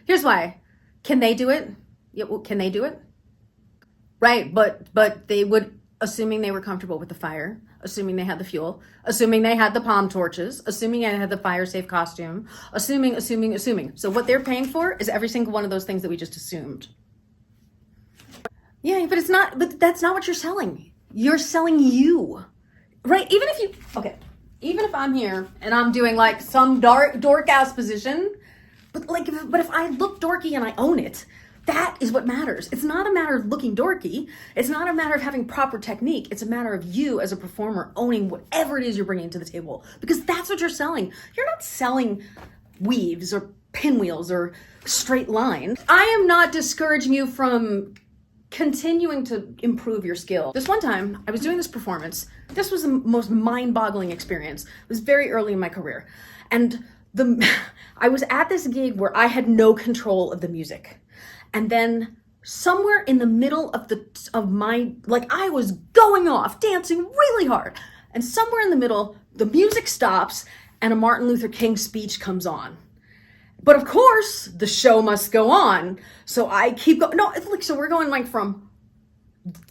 Here's why. Can they do it? Yeah, well, can they do it? Right, but they would, assuming they were comfortable with the fire, assuming they had the fuel, assuming they had the palm torches, assuming they had the fire safe costume, assuming. So what they're paying for is every single one of those things that we just assumed. Yeah, but that's not what you're selling. You're selling you. Right? Even if I'm here and I'm doing like some dork ass position, but if I look dorky and I own it, that is what matters. It's not a matter of looking dorky. It's not a matter of having proper technique. It's a matter of you as a performer owning whatever it is you're bringing to the table, because that's what you're selling. You're not selling weaves or pinwheels or straight lines. I am not discouraging you from continuing to improve your skill. This one time I was doing this performance. This was the most mind-boggling experience. It was very early in my career. And I was at this gig where I had no control of the music. And then somewhere in the middle of my, I was going off, dancing really hard. And somewhere in the middle, the music stops and a Martin Luther King speech comes on. But of course, the show must go on. So I keep going. No, so we're going from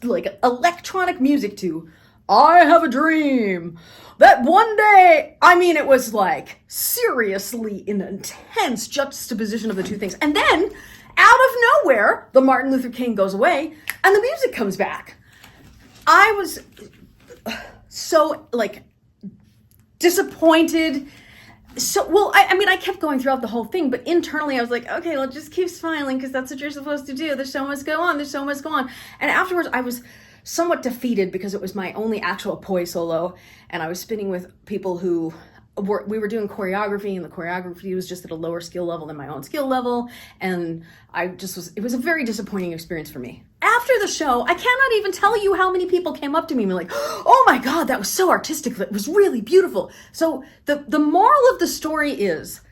electronic music to I have a dream that one day, it was seriously an intense juxtaposition of the two things. And then out of nowhere, the Martin Luther King goes away and the music comes back. I was so disappointed. I kept going throughout the whole thing, but internally I was like, okay, well, just keep smiling because that's what you're supposed to do. The show must go on. The show must go on. And afterwards I was somewhat defeated because it was my only actual poi solo, and I was spinning with people who we were doing choreography, and the choreography was just at a lower skill level than my own skill level, and it was a very disappointing experience for me. After the show, I cannot even tell you how many people came up to me and were like, oh my God, that was so artistic, that was really beautiful. So the moral of the story is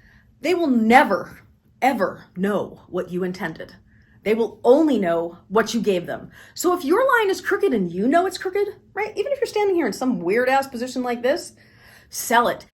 they will never, ever know what you intended. They will only know what you gave them. So if your line is crooked and you know it's crooked, right? Even if you're standing here in some weird ass position like this, sell it.